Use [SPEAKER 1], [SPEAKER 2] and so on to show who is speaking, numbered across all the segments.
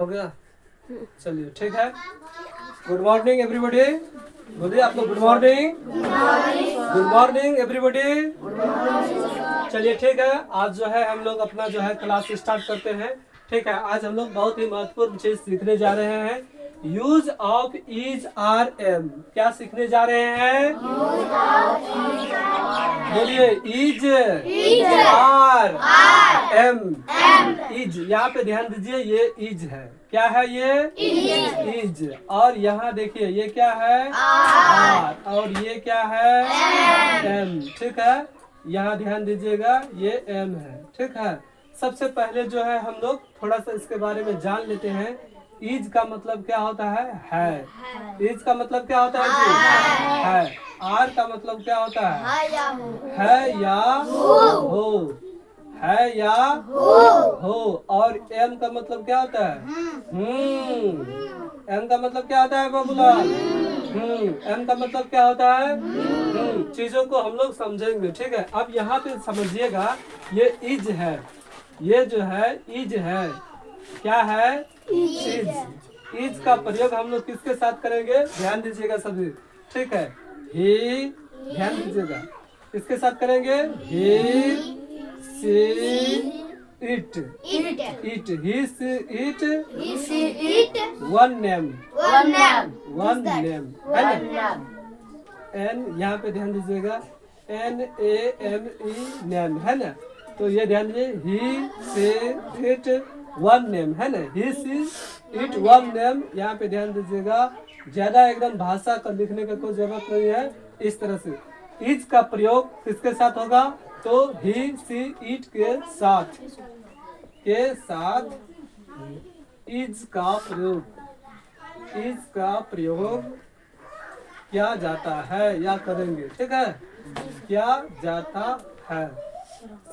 [SPEAKER 1] हो गया, चलिए ठीक है। गुड मॉर्निंग एवरीबॉडी, बोलिए आप लोग good morning. Good morning everybody. चलिए ठीक है, आज जो है हम लोग अपना जो है क्लास स्टार्ट करते हैं। ठीक है, आज हम लोग बहुत ही महत्वपूर्ण चीज सीखने जा रहे हैं, use of is are am. क्या सीखने जा रहे हैं? बोलिए इज आर एम। इज, यहाँ पे ध्यान दीजिए, ये इज है। क्या है ये? इज। और यहाँ देखिए ये क्या है? आर। और ये क्या है? एम। ठीक है, यहाँ ध्यान दीजिएगा, ये एम है। ठीक है, सबसे पहले जो है हम लोग थोड़ा सा इसके बारे में जान लेते हैं। इज का मतलब क्या होता है? इज का मतलब क्या होता है जी? है। आर का मतलब क्या होता है? है या हो। है या हो। और एम का मतलब क्या होता है? एम का मतलब क्या होता है बाबूलाल? एम का मतलब क्या होता है? चीजों को हम लोग समझेंगे। ठीक है, अब यहाँ पे समझिएगा, ये इज है, ये जो है इज है। क्या है? इज। इज का प्रयोग हम लोग किसके साथ करेंगे? ध्यान दीजिएगा सभी। ठीक है, ही, ध्यान दीजिएगा, किसके साथ करेंगे? He, she, it. It, he, she, it, one name. One name है ना? एन, यहाँ पे ध्यान दीजिएगा, N A M E, name है ना? तो ये ध्यान दीजिए, he, she, it, one name है ना? He, she, it, one name. यहाँ पे ध्यान दीजिएगा, ज्यादा एकदम भाषा का लिखने का कोई जरूरत नहीं है। इस तरह से इज का प्रयोग किसके साथ होगा? तो ही, सी, इट के साथ इज का प्रयोग किया जाता है या करेंगे। ठीक है, किया जाता है।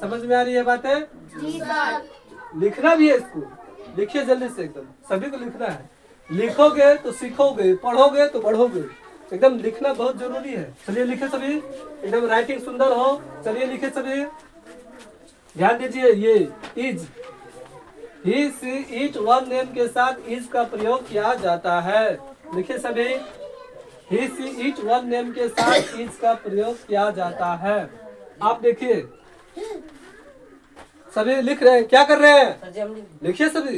[SPEAKER 1] समझ में आ रही है बातें? लिखना भी है इसको, लिखिए जल्दी से, एकदम सभी को लिखना है। लिखोगे तो सीखोगे, पढ़ोगे तो बढ़ोगे। एकदम लिखना बहुत जरूरी है। चलिए लिखे सभी, एकदम राइटिंग सुंदर हो। चलिए लिखे सभी, ध्यान दीजिए, ये is, he, she, it, one name के साथ इज का प्रयोग किया जाता है। लिखे सभी, ही, सी, इट, वन नेम के साथ इज का प्रयोग किया जाता है। आप देखिए सभी लिख रहे हैं, क्या कर रहे हैं? लिखिए सभी,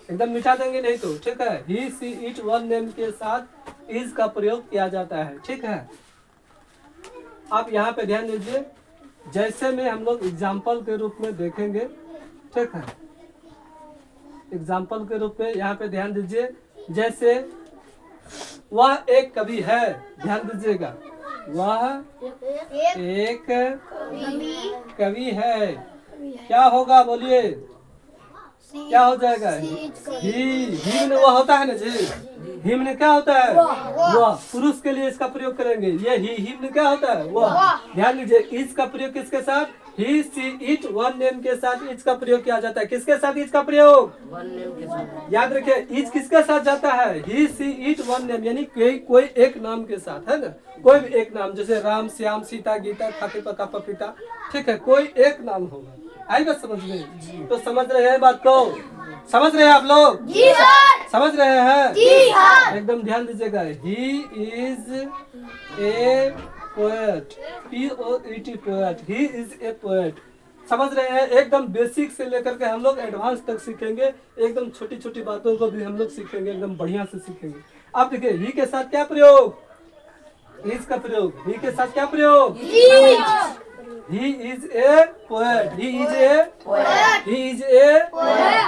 [SPEAKER 1] एकदम मिटा देंगे नहीं तो। ठीक है, ही, सी, इट, वन नेम के साथ इज का प्रयोग किया जाता है। ठीक है, आप यहाँ पे ध्यान दीजिए, जैसे में हम लोग एग्जाम्पल के रूप में देखेंगे। ठीक है, एग्जाम्पल के रूप में यहाँ पे ध्यान दीजिए, जैसे वह एक कवि है। ध्यान दीजिएगा, वह एक कवि है। क्या होगा? बोलिए, क्या हो जाएगा? ही में वह होता है ना जी, ही में क्या होता है? वह। पुरुष के लिए इसका प्रयोग करेंगे, ये ही में क्या होता है? वह। ध्यान दीजिए, इज का प्रयोग किसके साथ? ही, सी, इट, वन नेम के साथ इज का प्रयोग किया जाता है। किसके साथ इज का प्रयोग? वन नेम के साथ। याद रखिए, इज किसके साथ जाता है? ही, सी, इट, वन नेम, यानी कोई एक नाम के साथ, है ना? कोई भी एक नाम, जैसे राम, श्याम, सीता, गीता, खाकी, पका, पपीता। ठीक है, कोई एक नाम होगा। आई बात समझ में? तो समझ रहे हैं बात को? समझ रहे हैं आप लोग? जी सर। समझ रहे हैं? जी हाँ। एकदम ध्यान दीजिएगा, he is a poet, POET, poet. He is a poet. समझ रहे हैं? एकदम बेसिक से लेकर के हम लोग एडवांस तक सीखेंगे। एकदम छोटी छोटी बातों को भी हम लोग सीखेंगे, एकदम बढ़िया से सीखेंगे। अब देखिए, ही के साथ क्या प्रयोग? इज का प्रयोग। ही के साथ क्या प्रयोग? He is a poet. He is a poet. He is a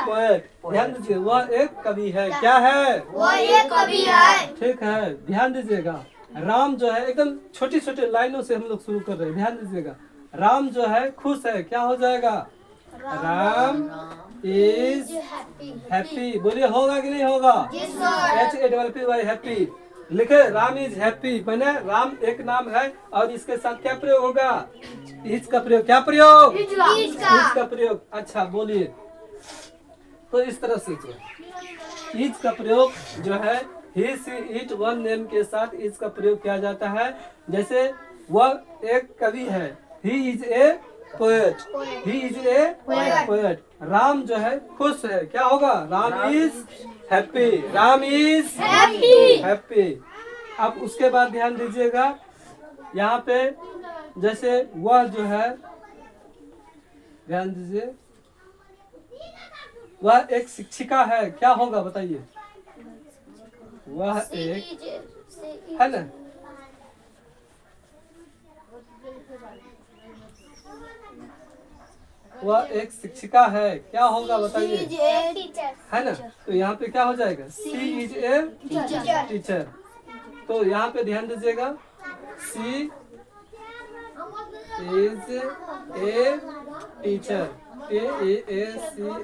[SPEAKER 1] poet. ध्यान दीजिए, वह एक कवि है। क्या है? वो एक कवि है। ठीक है, ध्यान दीजिएगा, राम जो है, एकदम छोटी छोटी लाइनों से हम लोग शुरू कर रहे हैं। ध्यान दीजिएगा, राम जो है खुश है। क्या हो जाएगा? Ram is happy. बोलिए, होगा कि नहीं होगा? HAPPY, happy. लिखे, राम इज हैप्पी, मैंने राम एक नाम है और इसके साथ क्या प्रयोग होगा? इज का प्रयोग। क्या प्रयोग? इज का प्रयोग। अच्छा बोलिए, तो इस तरह से इज का प्रयोग जो है, ही, सी, इट, वन नेम के साथ इज का प्रयोग किया जाता है। जैसे वह एक कवि है, he is a poet, he is a poet. Ram जो है खुश है, क्या होगा? Ram is happy, Ram is happy. अब उसके बाद ध्यान दीजिएगा, यहाँ पे जैसे वह जो है, ध्यान दीजिए, वह एक शिक्षिका है, क्या होगा बताइए? वह एक है ना, वह एक शिक्षिका है, क्या होगा बताइए? है ना, तो यहाँ पे क्या हो जाएगा? She is a teacher. तो यहाँ पे ध्यान दीजिएगा, she is a teacher, TAACHER,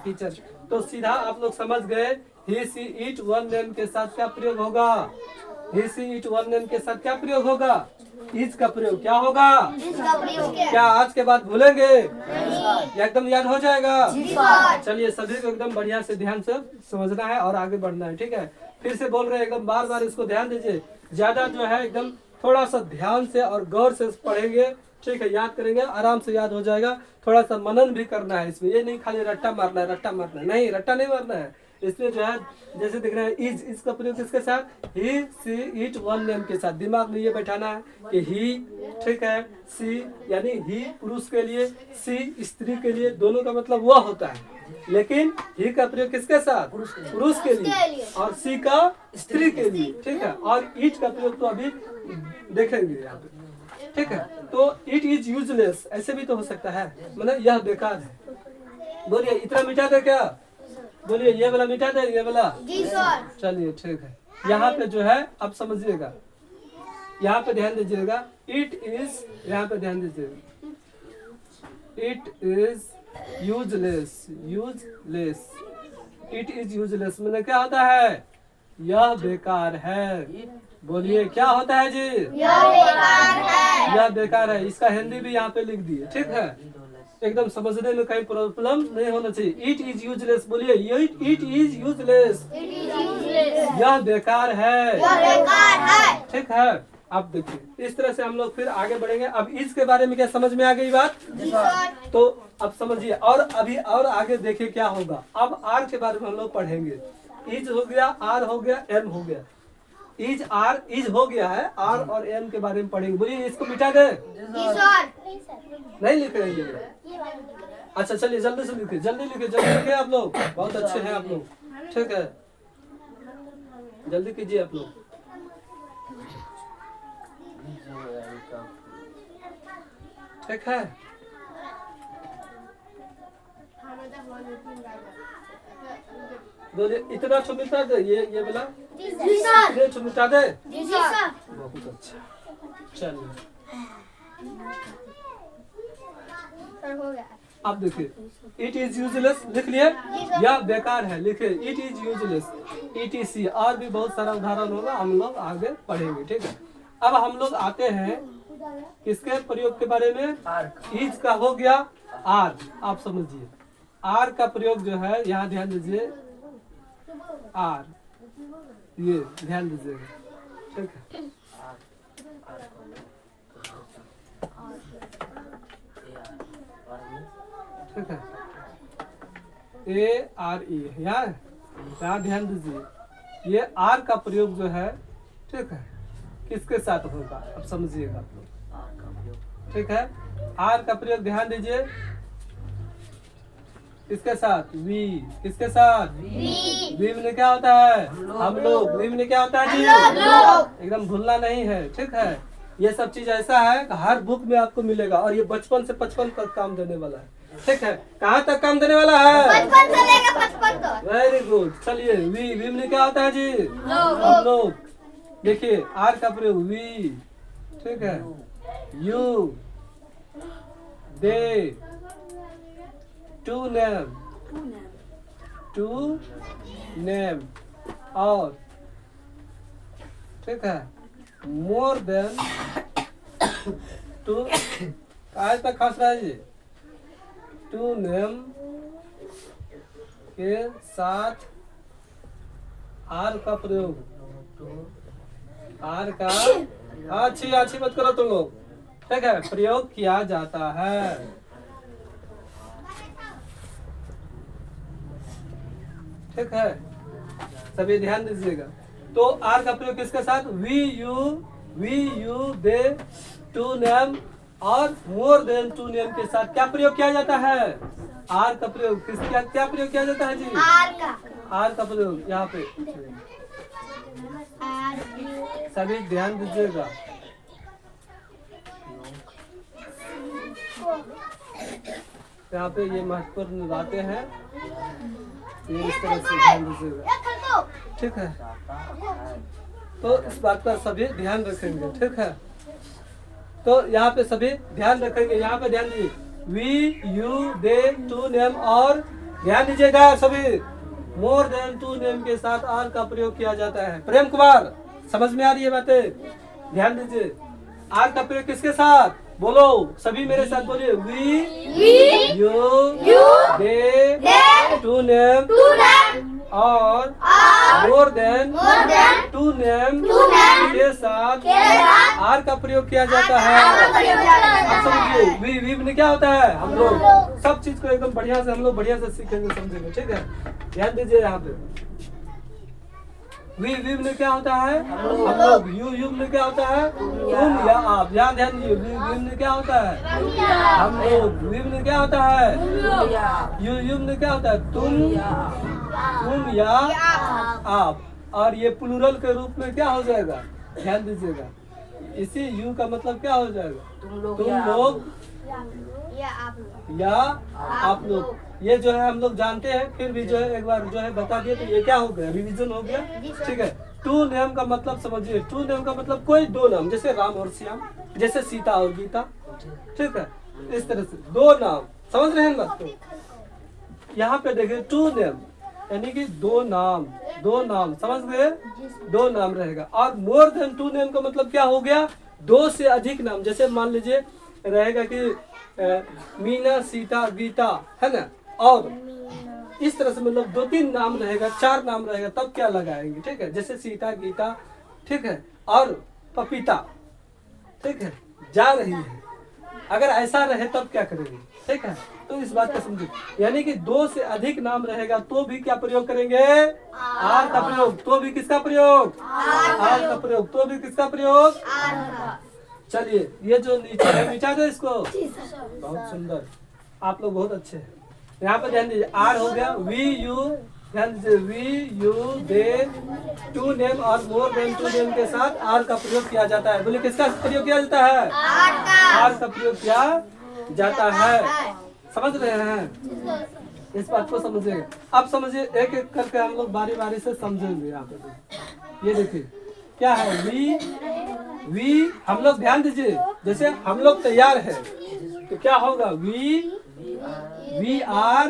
[SPEAKER 1] teacher. तो सीधा आप लोग समझ गए, he she it one name के साथ क्या प्रयोग होगा? He she it one name के साथ क्या प्रयोग होगा? इज का प्रयोग क्या होगा? क्या आज के बाद भूलेंगे? एकदम याद हो जाएगा। चलिए सभी को एकदम बढ़िया से ध्यान से समझना है और आगे बढ़ना है, ठीक है? फिर से बोल रहे हैं, एकदम बार बार इसको ध्यान दीजिए, ज्यादा जो है एकदम थोड़ा सा ध्यान से और गौर से पढ़ेंगे, ठीक है? याद करेंगे, आराम से याद हो जाएगा। थोड़ा सा मनन भी करना है इसमें, ये नहीं खाली रट्टा मारना है, रट्टा मारना है नहीं, रट्टा नहीं मारना है। इसमें जो है जैसे दिख रहा है, इज का प्रयोग किसके साथ? ही सी इट वन नेम के साथ। दिमाग में ये बैठाना है कि ही, ठीक है, सी यानी ही पुरुष के लिए, सी स्त्री के लिए, दोनों का मतलब वह होता है। लेकिन ही का प्रयोग किसके साथ? पुरुष के लिए, और सी का स्त्री के लिए, ठीक है? और इट का प्रयोग तो अभी देखेंगे यहाँ पे, ठीक है? तो इट इज यूजलेस ऐसे भी तो हो सकता है, मतलब यह बेकार है। बोलिए इतना मिटा दे क्या? बोलिए ये वाला मिटा दे, ये वाला? जी सर। चलिए ठीक है। यहाँ पे जो है अब समझिएगा, यहाँ पे ध्यान दीजिएगा, इट इज, यहाँ पे ध्यान दीजिएगा, it is useless, useless, it is useless मतलब क्या होता है? यह बेकार है। बोलिए क्या होता है जी? यह बेकार है। यह बेकार है। इसका हिंदी भी यहाँ पे लिख दिए, ठीक है? एकदम समझने में कहीं प्रॉब्लम नहीं होना चाहिए। इट इज यूजलेस, बोलिए इट इज यूजलेस, यह बेकार है, ठीक है? अब देखिए इस तरह से हम लोग फिर आगे बढ़ेंगे। अब इसके बारे में क्या समझ में आ गई बात? तो अब समझिए, और अभी और आगे देखिए क्या होगा। अब आर के बारे में हम लोग पढ़ेंगे। इज हो गया, आर हो गया, एम हो गया। इज आर, इज हो गया है, आर और एम के बारे में पढ़ेंगे। बोलिए इसको मिटा दे, नहीं लिख रहे हैं? अच्छा चलिए जल्दी से लिखिए, जल्दी लिखिए, जल्दी लिखिए आप लोग, बहुत अच्छे हैं आप लोग, ठीक है? जल्दी कीजिए आप लोग, ठीक है? बोलिए इतना तो मिटा दे, ये वाला इतने तो मिटा दे। बहुत अच्छा, चलिए अब देखिए, इट इज यूजलेस लिख लिए, यह बेकार है लिखे, इट इज यूजलेस, ETC। और भी बहुत सारा उदाहरण होगा, हम लोग आगे पढ़ेंगे, ठीक है? अब हम लोग आते हैं किसके प्रयोग के बारे में? इज का हो गया, आर, आप समझिए आर का प्रयोग जो है, यहाँ ध्यान दीजिए, आर, ये ध्यान दीजिएगा, ठीक है? ठीक है, ARE, यहाँ ध्यान दीजिए, ये आर का प्रयोग जो है, ठीक है, किसके साथ होगा? अब समझिएगा आप लोग, ठीक है? आर का प्रयोग ध्यान दीजिए, किसके साथ? वी, किसके साथ? वी में क्या होता है? हम लोग। वी में क्या होता है जी? एकदम भूलना नहीं है, ठीक है? ये सब चीज ऐसा है कि हर बुक में आपको मिलेगा, और ये बचपन से 55 तक काम देने वाला है, ठीक है? कहाँ तक काम देने वाला है? 55 से लेकर 55 तक। Very good. चलिए वी में क्या होता है जी? हम लोग। देखिए आर का प्रयोग वी, ठीक है? यू, दे, टू नेम, और, ठीक है? मोर देन टू, आज तक खास रहा है जी, टू नेम के साथ आर का प्रयोग, आर का, अच्छी मत करो तुम लोग, ठीक है, प्रयोग किया जाता है। ठीक है, सभी ध्यान दीजिएगा। तो आर का प्रयोग किसके साथ? We you they, two name और मोर देन टू नेम के साथ क्या प्रयोग किया जाता है? आर का प्रयोग क्या प्रयोग किया जाता है जी? आर का प्रयोग यहाँ पे सभी ध्यान दीजिएगा। यहाँ पे ये महत्वपूर्ण बातें हैं, ये इस तरह से ध्यान दीजिएगा। ठीक है, तो इस बात का सभी ध्यान रखेंगे। ठीक है, तो यहाँ पे सभी ध्यान रखेंगे। यहाँ पे ध्यान दीजिए, we you they two name और ध्यान दीजिएगा सभी, मोर देन टू नेम के साथ आर का प्रयोग किया जाता है। प्रेम कुमार, समझ में आ रही है बातें? ध्यान दीजिए, आर का प्रयोग किसके साथ? बोलो सभी मेरे साथ बोलिए, we you they two name और मोर देन टू नेम के साथ आर का प्रयोग किया जाता है। आप समझिए, वी में क्या होता है? हम लोग सब चीज को एकदम बढ़िया से हम लोग बढ़िया से सीखेंगे, समझेंगे। ठीक है, ध्यान दीजिए। यहाँ पे वी में क्या होता है? हम लोग। यू में क्या होता है? तुम या आप। ध्यान दीजिए, वी में क्या होता है? हम लोग। वी में क्या होता है? यू में क्या होता है? तुम या आप। और ये प्लूरल के रूप में क्या हो जाएगा? ध्यान दीजिएगा, इसी यू का मतलब क्या हो जाएगा? तुम लोग या आप लोग। ये जो है हम लोग जानते हैं, फिर भी जो है एक बार जो है बता दिए, तो ये क्या हो गया? रिवीजन हो गया। ठीक है, टू नेम का मतलब समझिए, टू नेम का मतलब कोई दो नाम, जैसे राम और श्याम, जैसे सीता और गीता। ठीक है, इस तरह से दो नाम, समझ रहे हैं बात? तो यहाँ पे देखिए, टू नेम यानी कि दो नाम, समझ गए? दो नाम रहेगा। और मोर देन टू नेम का मतलब क्या हो गया? दो से अधिक नाम, जैसे मान लीजिए रहेगा कि मीना, सीता, गीता, है ना, और इस तरह से मतलब दो तीन नाम रहेगा, चार नाम रहेगा, तब क्या लगाएंगे? ठीक है, जैसे सीता, गीता, ठीक है, और पपीता। ठीक है, जा रही है, अगर ऐसा रहे तब क्या करेंगे? ठीक है, तो इस बात को समझिए, यानी कि दो से अधिक नाम रहेगा तो भी क्या प्रयोग करेंगे? आर का प्रयोग। तो भी किसका प्रयोग? आर का प्रयोग। तो भी किसका प्रयोग? चलिए, ये जो नीचे है, मिटा दो इसको। बहुत सुंदर, आप लोग बहुत अच्छे हैं। यहाँ पर ध्यान दीजिए, आर हो गया। वी यू, ध्यान दीजिए, we you they two name और मोर देन टू नेम के साथ आर का प्रयोग किया जाता है। बोले किसका प्रयोग किया जाता है? आर का प्रयोग किया जाता है। समझ रहे हैं? इस बात को समझिएगा। अब समझिए, एक एक करके हम लोग बारी बारी से समझेंगे। यहाँ पे ये देखिए क्या है, वी हम लोग, ध्यान दीजिए, जैसे हम लोग तैयार है तो क्या होगा? वी आर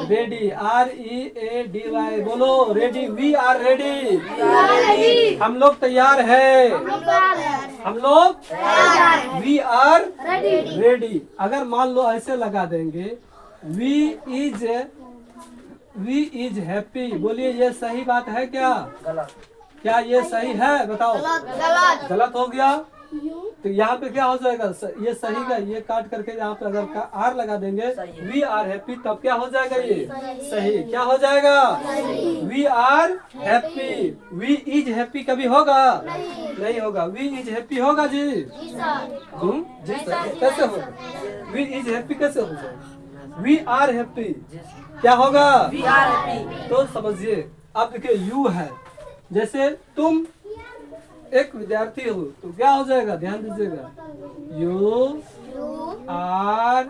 [SPEAKER 1] रेडी, READY, बोलो रेडी। वी आर रेडी, हम लोग तैयार है। हम लोग वी आर रेडी। अगर मान लो ऐसे लगा देंगे, वी इज हैप्पी, बोलिए ये सही बात है क्या? क्या ये सही है? बताओ। गलत हो गया। तो यहाँ पे क्या हो जाएगा? ये सही का ये काट करके यहाँ पे अगर आर लगा देंगे, वी आर हैप्पी, तब क्या हो जाएगा? ये सही। क्या हो जाएगा? We are happy. We is happy कभी होगा? नहीं होगा। वी इज हैप्पी होगा जी? जी सर। कैसे होगा? वी इज हैप्पी कैसे हो जाएगा? वी आर हैप्पी क्या होगा? We are happy. तो समझिए, अब देखिए, यू है, जैसे तुम एक विद्यार्थी हो तो क्या हो जाएगा? ध्यान दीजिएगा, you are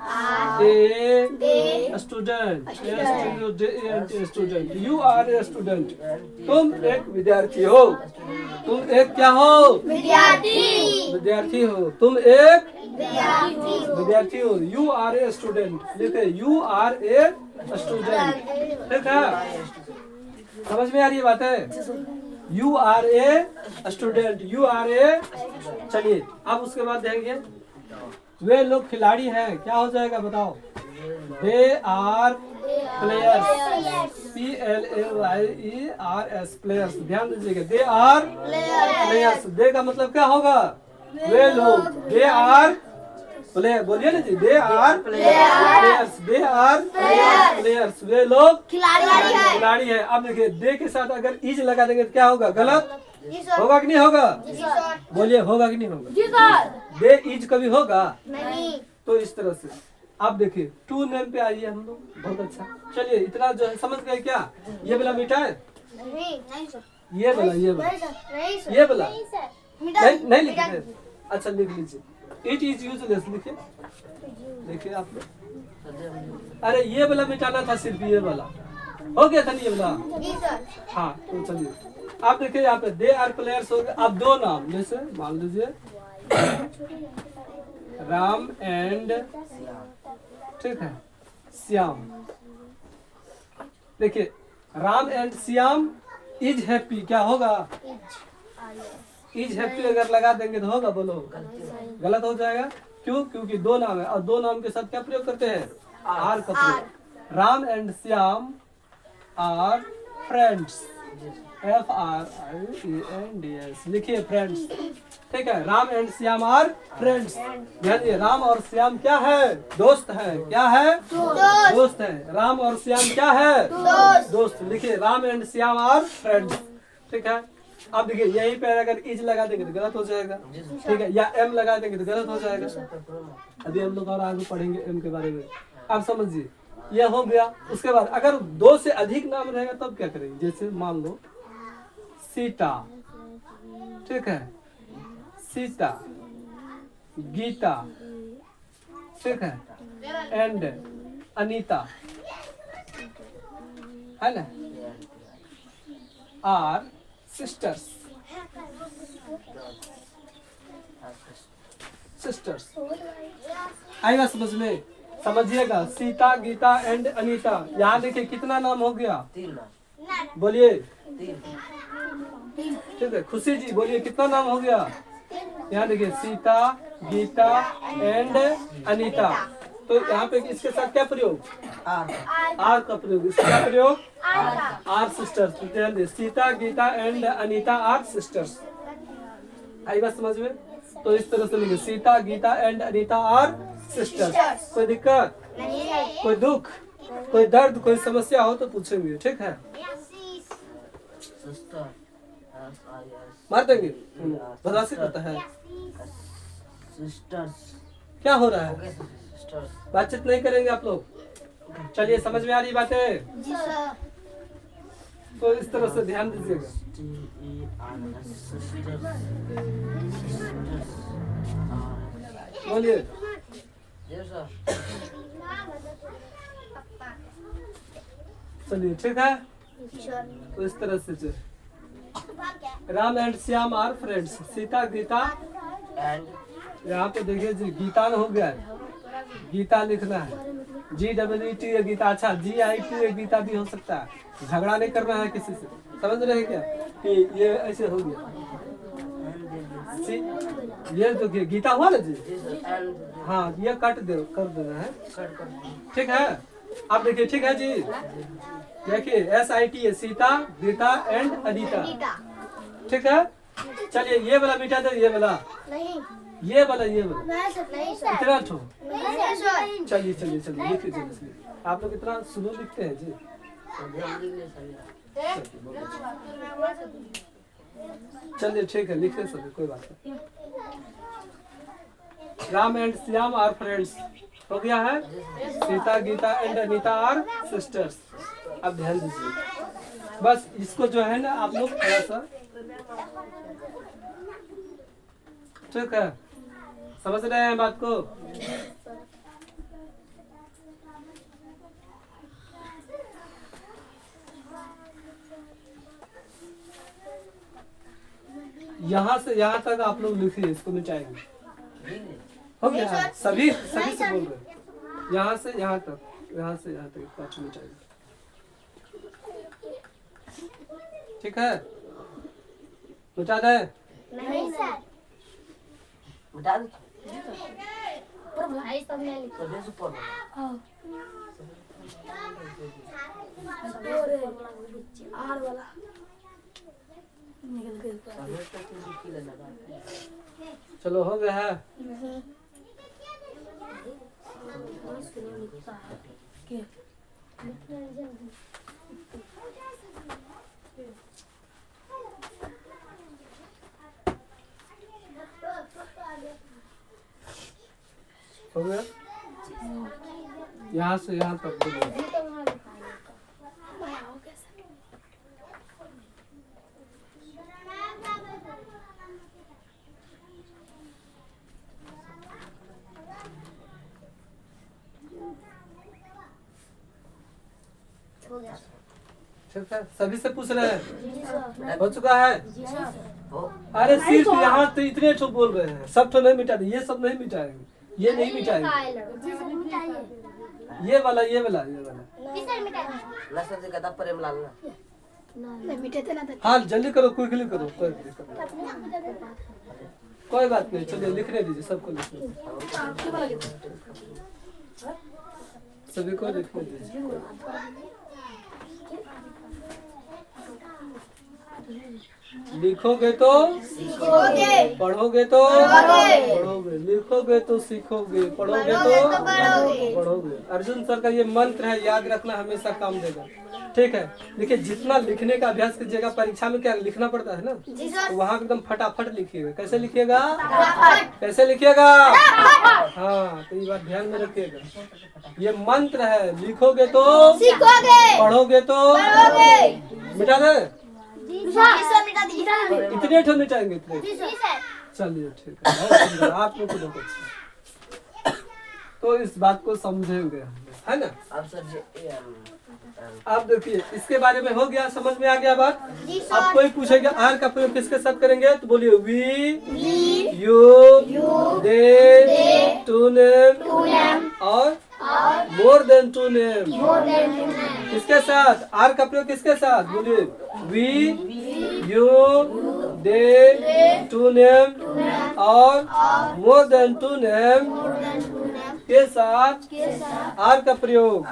[SPEAKER 1] a student, student, you are a student. तुम एक विद्यार्थी हो। तुम एक क्या हो? विद्यार्थी हो। तुम एक विद्यार्थी हो। यू आर ए स्टूडेंट, लिखे यू आर ए स्टूडेंट। ठीक है, समझ में आ रही है बात है? You are a student, you are a. चलिए, अब उसके बाद देखेंगे, वे लोग खिलाड़ी हैं, क्या हो जाएगा? बताओ। They are players, PLAYERS, players. ध्यान दीजिएगा, दे आर प्लेयर्स। दे का मतलब क्या होगा? वे लोग। दे आर प्लेयर बोलिए ना जी, they are players, they are players, वे लोग खिलाड़ी है। अब देखिए दे के साथ अगर इज लगा देंगे तो क्या होगा, गलत होगा कि नहीं होगा, बोलिए होगा कि नहीं होगा, दे इज कभी होगा
[SPEAKER 2] नहीं।
[SPEAKER 1] तो इस तरह से। अब देखिए टू नेम पे आइए हम लोग, बहुत अच्छा। चलिए इतना जो है समझ गए क्या, ये वाला मीठा है,
[SPEAKER 2] नहीं सर,
[SPEAKER 1] ये वाला, ये वाला,
[SPEAKER 2] नहीं सर,
[SPEAKER 1] ये वाला
[SPEAKER 2] नहीं
[SPEAKER 1] नहीं लिखे, अच्छा लिख लीजिए, इट इज यूजलेस लिखिए, देखिए आप लोग, अरे ये वाला मिटाना था, सिर्फ ये वाला हो गया था नहीं ये वाला,
[SPEAKER 2] जी सर,
[SPEAKER 1] हाँ तो चलिए आप देखिए यहाँ पे दे आर प्लेयर्स हो गए। अब दो नाम जैसे मान लीजिए राम एंड, ठीक है, श्याम। देखिए Ram and Shyam is happy, क्या होगा, इज हैप्पी अगर लगा देंगे तो होगा, बोलो गलत हो जाएगा, क्यों, क्योंकि दो नाम है और दो नाम के साथ क्या प्रयोग करते हैं, आर का प्रयोग। Ram and Shyam are friends, FRIENDS लिखिए फ्रेंड्स, ठीक है, Ram and Shyam are friends. ध्यान दिए, राम और श्याम क्या है, दोस्त है, क्या है, दोस्त है, राम और श्याम क्या है, दोस्त। लिखिए Ram and Shyam are friends, ठीक है। अब देखिए यहीं पे अगर इज लगा देंगे तो गलत हो जाएगा, ठीक है, या एम लगा देंगे तो गलत हो जाएगा। अभी हम लोग और आगे पढ़ेंगे एम के बारे में, आप समझिए, यह हो गया। उसके बाद अगर दो से अधिक नाम रहेगा तब क्या करेंगे, जैसे मान लो सीता, ठीक है, सीता, गीता, ठीक है, एंड अनीता, है ना, आर सिस्टर्स, सिस्टर्स आएगा समझ में, समझिएगा, सीता, गीता एंड अनीता। यहाँ देखिए कितना नाम हो गया, बोलिए, ठीक है, खुशी जी बोलिए कितना नाम हो गया, यहाँ देखिए सीता, गीता एंड अनीता। तो यहाँ पे इसके साथ क्या प्रयोग, आर का प्रयोग, इसका क्या प्रयोग, आर सिस्टर्स। ध्यान दे, Sita, Gita and Anita are sisters, आई बात समझ में। तो इस तरह से लिखिए, Sita, Gita and Anita are sisters. कोई दिक्कत, कोई दुख, कोई दर्द, कोई समस्या हो तो पूछेंगे, ठीक है, मार देंगे, बर्दाश्त करता है, क्या हो रहा है, बातचीत नहीं करेंगे आप लोग, चलिए समझ में आ रही बातें,
[SPEAKER 2] जी सर,
[SPEAKER 1] तो इस तरह से ध्यान दीजिएगा। बोलिए, चलिए ठीक है, तो इस तरह से जो Ram and Shyam are friends, Sita, Gita and, यहाँ पे देखिए जी गीता हो गया है, गीता लिखना है, GEET गीता, अच्छा GIT गीता भी हो सकता है, झगड़ा नहीं करना है किसी से, समझ रहे हैं क्या, कि ये ऐसे हो गया, ये देखिए गीता हुआ ना जी, हाँ ये कट दे कर देना है, ठीक है। अब देखिए ठीक है जी, देखिए SIT सीता, गीता एंड अनीता, ठीक है। चलिए ये वाला मिटा दे, ये वाला
[SPEAKER 2] नहीं,
[SPEAKER 1] ये वाला, ये वाला
[SPEAKER 2] नहीं सर,
[SPEAKER 1] इतना ठो,
[SPEAKER 2] नहीं सर,
[SPEAKER 1] चलिए चलिए चलिए लिखिए जल्दी, आप लोग इतना स्लो लिखते हैं जी, चलिए ठीक है, लिखे सभी, कोई बात नहीं। Ram and Shyam are friends हो गया है, Sita, Gita and Anita are sisters. अब ध्यान दीजिए, बस इसको जो है ना आप लोग थोड़ा सा, ठीक है, समझ रहे हैं बात को, यहाँ से यहाँ तक आप लोग लिखिए, इसको मिटाएंगे, हो गया, सभी सभी से बोल रहे, यहाँ से यहाँ तक, यहाँ से यहाँ तक पाँच मिटाएंगे, ठीक है, मिटा दे,
[SPEAKER 2] नहीं सर,
[SPEAKER 3] मिटा दो,
[SPEAKER 2] पर भाई सब ने लिखा,
[SPEAKER 3] तो जैसे पढ़ो,
[SPEAKER 2] आर वाला निकल गया,
[SPEAKER 3] समझ तक लिखी लेना।
[SPEAKER 1] चलो हो गया है, हो गया? यहाँ से यहाँ तक बोलिए।
[SPEAKER 2] हो गया
[SPEAKER 1] ठीक है, सभी से पूछ रहे हैं,
[SPEAKER 2] जी सर
[SPEAKER 1] हो चुका है?
[SPEAKER 2] जी सर
[SPEAKER 3] हो
[SPEAKER 1] अरे सिर्फ यहाँ तो इतने ठो बोल रहे हैं, सब तो नहीं मिटा देंगे, ये सब नहीं मिटाएंगे, ये नहीं मिटाएंगे,
[SPEAKER 2] जी सर मिटाइए
[SPEAKER 1] ये वाला ये वाला ये वाला।
[SPEAKER 2] जी सर मिटाइए
[SPEAKER 3] लसन से कहता प्रेम लाल ना
[SPEAKER 2] नहीं मिटाते ना
[SPEAKER 1] हाँ जल्दी करो, क्विकली करो, कोई दिक्कत नहीं। कोई बात नहीं, चलिए लिखने दीजिए, सबको लिखने दीजिए, सभी को लिखने दीजिए। लिखोगे तो पढ़ोगे तो पढ़ोगे, लिखोगे तो सीखोगे, पढ़ोगे तो पढ़ोगे। अर्जुन सर का ये मंत्र है, याद रखना, हमेशा काम देगा। ठीक है, देखिए जितना लिखने का अभ्यास कीजिएगा, परीक्षा में क्या लिखना पड़ता है ना, तो वहाँ एकदम फटाफट लिखिएगा। कैसे लिखिएगा? कैसे लिखिएगा? हाँ, तो ये बात ध्यान में रखिएगा। ये मंत्र है, लिखोगे तो
[SPEAKER 2] सीखोगे
[SPEAKER 1] पढ़ोगे तो मिटा दे,
[SPEAKER 2] जी सर मिटा दीजिए
[SPEAKER 1] इतने ठो मिटाएंगे इतने।
[SPEAKER 2] जी सर
[SPEAKER 1] चलिए ठीक है, बहुत सुंदर, आप लोग को बहुत अच्छा। तो इस बात को समझेंगे हम, है ना?
[SPEAKER 3] अब सर जी
[SPEAKER 1] आप देखिए, इसके बारे में हो गया, समझ में आ गया बात?
[SPEAKER 2] जी
[SPEAKER 1] अब
[SPEAKER 2] सर
[SPEAKER 1] कोई पूछेगा आर का प्रयोग किसके साथ करेंगे, तो बोलिए we, you, they, two name और मोर देन टू नेम। किसके साथ? आर का प्रयोग किसके साथ? बोलिए we, you, they, two name और मोर देन टू नेम के साथ आर का प्रयोग।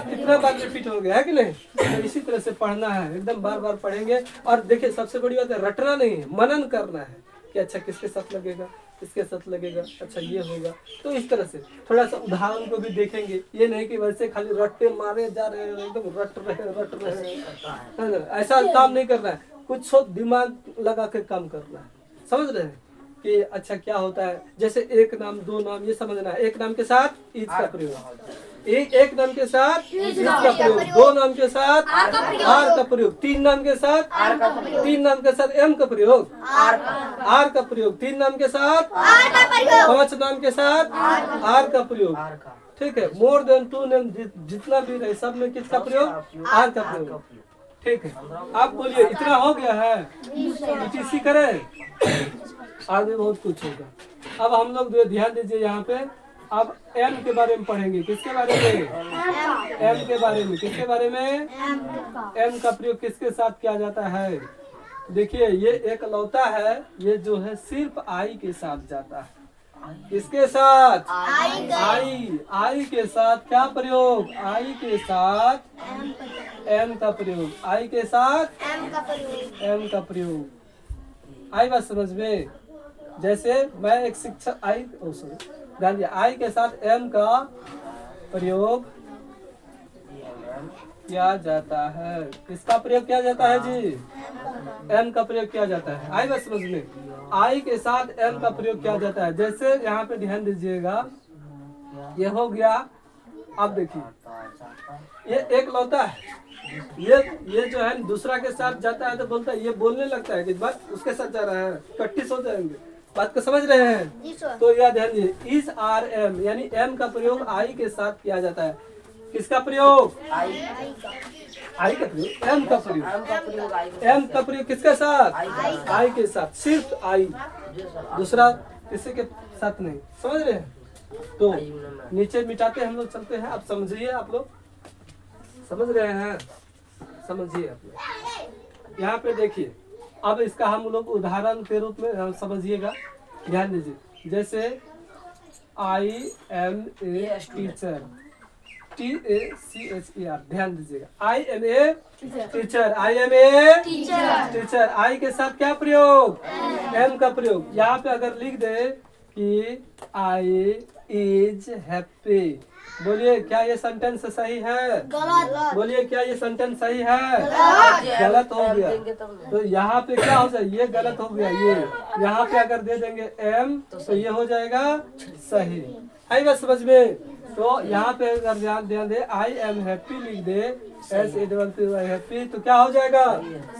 [SPEAKER 1] कितना बार रिपीट हो गया है कि नहीं? तो इसी तरह से पढ़ना है, एकदम बार बार पढ़ेंगे। और देखिए सबसे बड़ी बात है, रटना नहीं है, मनन करना है कि अच्छा किसके साथ लगेगा, किसके साथ लगेगा, अच्छा ये होगा। तो इस तरह से थोड़ा सा उदाहरण को भी देखेंगे, ये नहीं कि वैसे खाली रट्टे मारे जा रहे हैं, एकदम रट रहे हैं, है ना? ऐसा काम नहीं करना है, कुछ सोच दिमाग लगा के काम करना है। समझ रहे हैं कि अच्छा क्या होता है? जैसे एक नाम दो नाम ये समझना है, एक नाम के साथ इज का प्रयोग, एक नाम के साथ इज का प्रयोग, दो नाम के साथ आर का प्रयोग, तीन नाम के साथ तीन नाम के साथ एम का प्रयोग, आर का प्रयोग, तीन नाम के साथ, पांच नाम के साथ आर का प्रयोग। ठीक है, मोर देन टू नेम जितना भी रहे सब में किसका प्रयोग? आर का प्रयोग। ठीक है, आप बोलिए इतना हो गया है, इसी करें, आगे बहुत कुछ होगा। अब हम लोग ध्यान दीजिए यहाँ पे, अब एम के बारे में पढ़ेंगे। किसके बारे में? एम के बारे में। किसके बारे में? एम का प्रयोग किसके साथ किया जाता है? देखिए ये एक लौता है, ये जो है सिर्फ आई के साथ जाता है। किसके साथ? आई के साथ क्या प्रयोग? आई के साथ एम का प्रयोग, आई के साथ एम का प्रयोग। आई बात समझ में? जैसे मैं एक शिक्षक, आई ध्यान दिया, आई के साथ एम का प्रयोग किया जाता है। किसका प्रयोग किया जाता है जी? एम का प्रयोग किया जाता है। आई बात समझ में? आई के साथ एम का प्रयोग किया जाता है। जैसे यहाँ पे ध्यान दीजिएगा, ये हो गया। अब देखिए ये एक लौता है, ये जो है दूसरा के साथ जाता है तो बोलता है, ये बोलने लगता है कि बात उसके साथ जा रहा है, कट्टिस हो जाएंगे। बात को समझ रहे हैं? तो यह ध्यान दीजिए, इस आर एम यानी एम का प्रयोग आई के साथ किया जाता है। किसका प्रयोग? आई का प्रयोग, एम का प्रयोग। एम का प्रयोग किसके साथ? आई के साथ, सिर्फ आई, दूसरा किसी के साथ नहीं। समझ रहे हैं? तो नीचे मिटाते हम लोग, चलते हैं। आप समझिए, आप लोग समझ रहे हैं? समझिए आप लोग। यहाँ पे देखिए, अब इसका हम लोग उदाहरण के रूप में समझिएगा, ध्यान दीजिए। जैसे I am a teacher, TACHER, ध्यान दीजिएगा। I am a teacher, I am a teacher. I के साथ क्या प्रयोग? एम का प्रयोग। यहाँ पे अगर लिख दे कि आई इज हैप्पी, बोलिए क्या ये सेंटेंस सही है?
[SPEAKER 2] गलत।
[SPEAKER 1] बोलिए क्या ये सेंटेंस सही है?
[SPEAKER 3] गलत।
[SPEAKER 1] गलत हो गया।
[SPEAKER 3] देंगे तब ना।
[SPEAKER 1] तो यहाँ पे क्या हो जाएगा? ये गलत हो गया। ये यहाँ पे अगर दे देंगे एम तो ये हो जाएगा सही। आई बात समझ में? तो यहाँ पे अगर ध्यान दे आई एम हैप्पी लिख दे हैप्पी तो क्या हो जाएगा?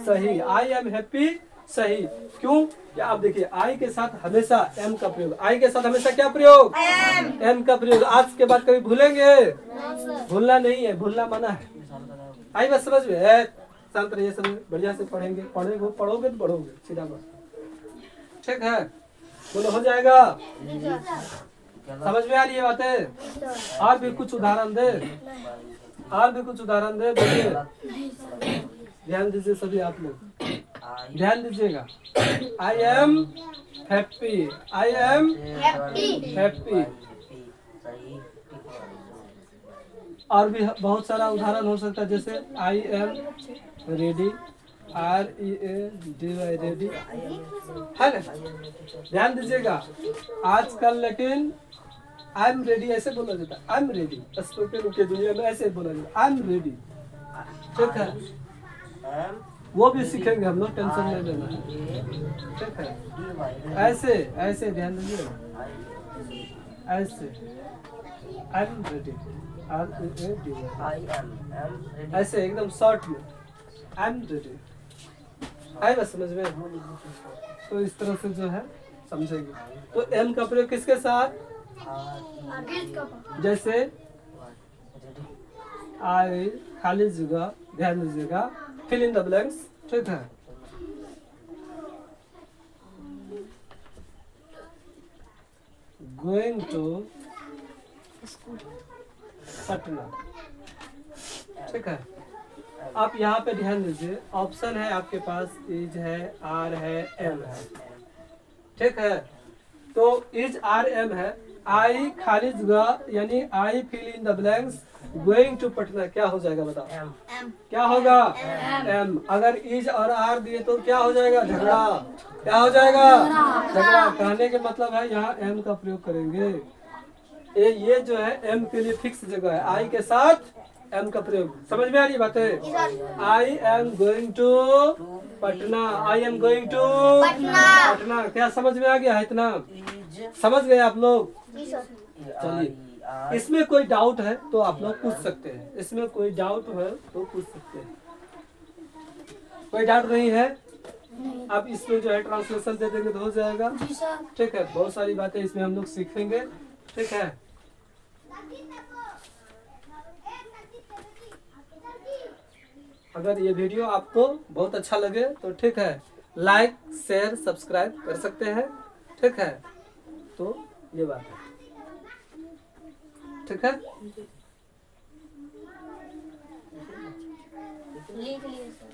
[SPEAKER 1] सही। आई एम हैप्पी सही। क्यों? क्या आप देखिए आई के साथ हमेशा एम का प्रयोग, आई के साथ हमेशा क्या प्रयोग? एम का प्रयोग। आज के बाद कभी भूलेंगे? भूलना नहीं है, भूलना मना है। आई बात समझ में? शांत रहिए, समझ बढ़िया से पढ़ोगे तो पढ़ोगे सीधा बात। ठीक है, बोलो हो जाएगा? समझ में आ रही है बातें? और भी कुछ उदाहरण दे, बोलिए। ध्यान दीजिए सभी आप लोग, ध्यान दीजिएगा। I am happy, I am happy. और भी बहुत सारा उदाहरण हो सकता है, जैसे I am ready, READY ready है ना? ध्यान दीजिएगा आजकल, लेकिन आई एम रेडी ऐसे बोला जाता है। आई एम रेडी स्पोकन की दुनिया में ऐसे बोला जाता है, आई एम रेडी। ठीक है, वो भी सीखेंगे हम लोग, टेंशन नहीं लेना है। ठीक है, ऐसे ऐसे ध्यान दीजिए, ऐसे आई एम रेडी, READY ऐसे एकदम शॉर्ट में आई एम रेडी। आई बस समझ में? तो इस तरह से जो है समझेंगे। तो एम का प्रयोग किसके साथ? जैसे आई, खाली जगह, ध्यान दीजिएगा, फिल इन द ब्लैंक्स। ठीक है, गोइंग टू पटना। ठीक है, आप यहाँ पे ध्यान दीजिए, ऑप्शन है आपके पास, इज है, आर है, एम है। ठीक है, तो इज आर एम है। आई खाली जगह यानी आई fill in the blanks, going to Patna क्या हो जाएगा बताओ? क्या होगा? एम। अगर इज और आर दिए तो क्या हो जाएगा? झगड़ा। क्या हो जाएगा? झगड़ा। कहने के मतलब है यहाँ एम का प्रयोग करेंगे। ये जो है एम के लिए फिक्स जगह है, आई के साथ एम का प्रयोग। समझ में आ रही बातें? I am going to Patna, I am going to Patna. क्या समझ में आ गया है? इतना समझ गए आप लोग? चलिए, इसमें कोई डाउट है तो आप लोग पूछ सकते हैं। इसमें कोई डाउट है तो पूछ सकते हैं। कोई डाउट नहीं है? अब इसमें जो है ट्रांसलेशन दे देंगे तो हो जाएगा। ठीक है, बहुत सारी बातें इसमें हम लोग सीखेंगे। ठीक है, अगर ये वीडियो आपको बहुत अच्छा लगे तो ठीक है, लाइक शेयर सब्सक्राइब कर सकते हैं। ठीक है, तो ये बात है। ठीक है,
[SPEAKER 2] लिख लिए सर।